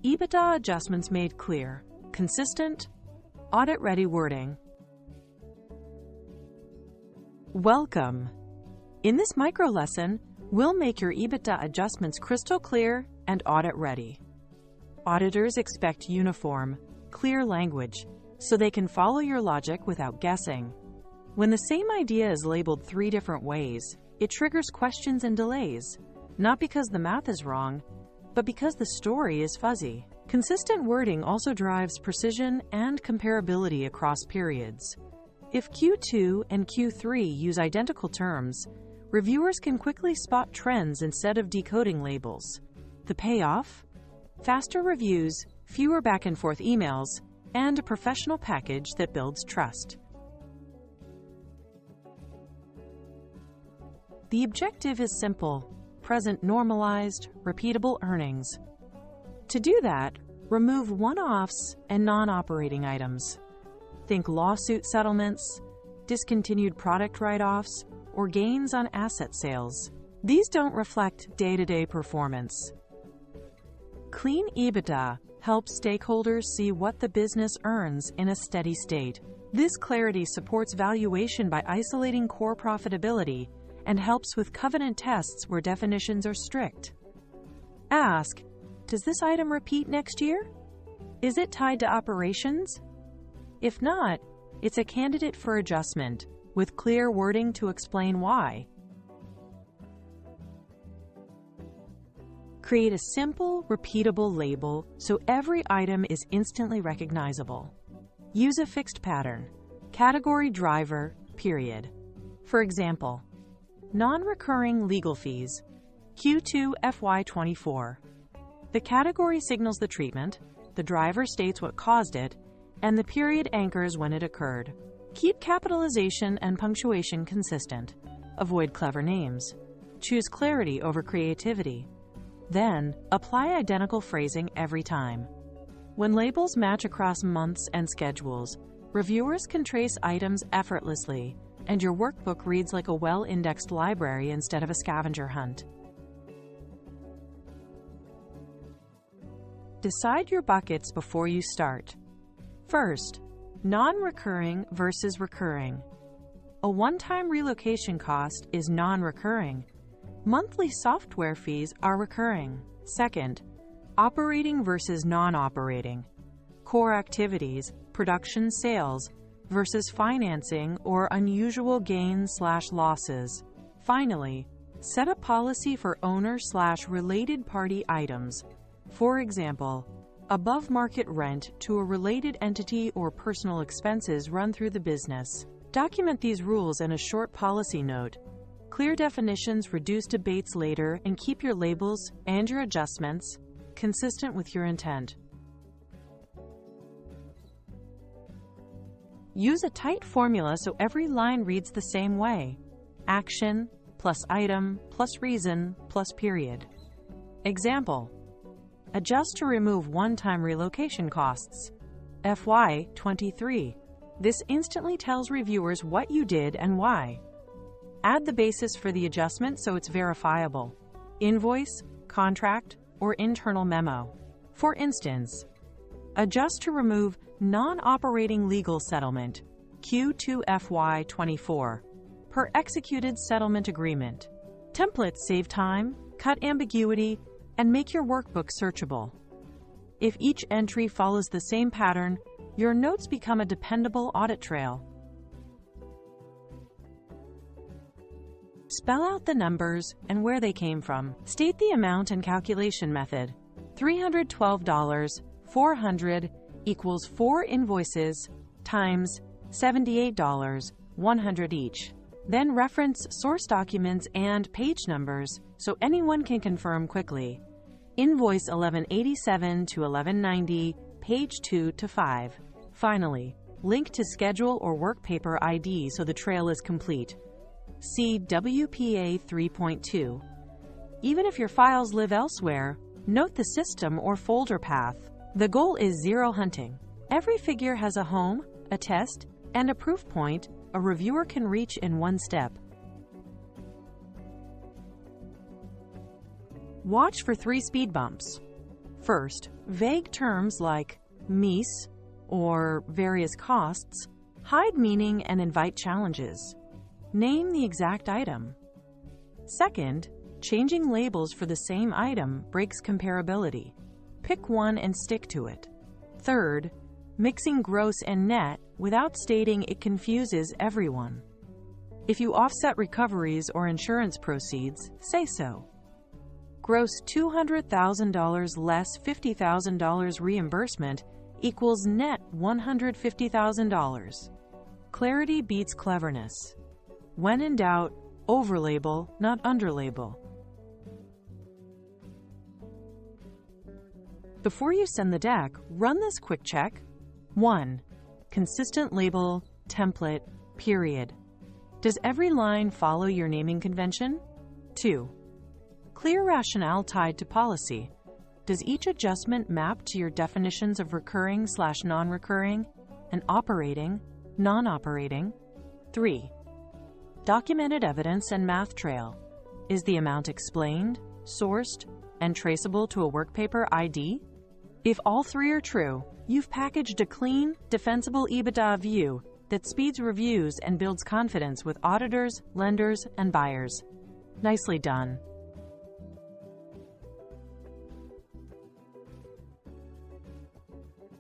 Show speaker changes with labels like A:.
A: EBITDA adjustments made clear, consistent, audit-ready wording. Welcome! In this micro lesson, we'll make your EBITDA adjustments crystal clear and audit-ready. Auditors expect uniform, clear language, so they can follow your logic without guessing. When the same idea is labeled 3 different ways, it triggers questions and delays, not because the math is wrong, but because the story is fuzzy. Consistent wording also drives precision and comparability across periods. If Q2 and Q3 use identical terms, reviewers can quickly spot trends instead of decoding labels. The payoff? Faster reviews, fewer back-and-forth emails, and a professional package that builds trust. The objective is simple: present normalized, repeatable earnings. To do that, remove one-offs and non-operating items. Think lawsuit settlements, discontinued product write-offs, or gains on asset sales. These don't reflect day-to-day performance. Clean EBITDA helps stakeholders see what the business earns in a steady state. This clarity supports valuation by isolating core profitability and helps with covenant tests where definitions are strict. Ask, does this item repeat next year? Is it tied to operations? If not, it's a candidate for adjustment, with clear wording to explain why. Create a simple, repeatable label so every item is instantly recognizable. Use a fixed pattern, category driver, period. For example, non-recurring legal fees, Q2 FY24. The category signals the treatment, the driver states what caused it, and the period anchors when it occurred. Keep capitalization and punctuation consistent. Avoid clever names. Choose clarity over creativity. Then, apply identical phrasing every time. When labels match across months and schedules, reviewers can trace items effortlessly, and your workbook reads like a well-indexed library instead of a scavenger hunt. Decide your buckets before you start. First, non-recurring versus recurring. A one-time relocation cost is non-recurring. Monthly software fees are recurring. Second, operating versus non-operating. Core activities, production sales, versus financing or unusual gains/losses. Finally, set a policy for owner/related party items. For example, above market rent to a related entity or personal expenses run through the business. Document these rules in a short policy note. Clear definitions reduce debates later and keep your labels and your adjustments consistent with your intent. Use a tight formula so every line reads the same way. Action plus item plus reason plus period. Example: adjust to remove one-time relocation costs. FY23. This instantly tells reviewers what you did and why. Add the basis for the adjustment so it's verifiable. Invoice, contract, or internal memo. For instance, adjust to remove non-operating legal settlement, Q2 FY24, per executed settlement agreement. Templates save time, cut ambiguity, and make your workbook searchable. If each entry follows the same pattern, your notes become a dependable audit trail. Spell out the numbers and where they came from. State the amount and calculation method. $312, 400 equals 4 invoices times $78, 100 each. Then reference source documents and page numbers so anyone can confirm quickly. Invoice 1187 to 1190, page 2 to 5. Finally, link to schedule or work paper ID so the trail is complete. See WPA 3.2. Even if your files live elsewhere, note the system or folder path. The goal is zero hunting. Every figure has a home, a test, and a proof point a reviewer can reach in one step. Watch for 3 speed bumps. First, vague terms like "mise" or "various costs" hide meaning and invite challenges. Name the exact item. Second, changing labels for the same item breaks comparability. Pick one and stick to it. Third, mixing gross and net without stating it confuses everyone. If you offset recoveries or insurance proceeds, say so. Gross $200,000 less $50,000 reimbursement equals net $150,000. Clarity beats cleverness. When in doubt, overlabel, not underlabel. Before you send the deck, run this quick check. 1. Consistent label, template, period. Does every line follow your naming convention? 2. Clear rationale tied to policy. Does each adjustment map to your definitions of recurring/non-recurring and operating, non-operating? 3. Documented evidence and math trail. Is the amount explained, sourced, and traceable to a workpaper ID? If all three are true, you've packaged a clean, defensible EBITDA view that speeds reviews and builds confidence with auditors, lenders, and buyers. Nicely done.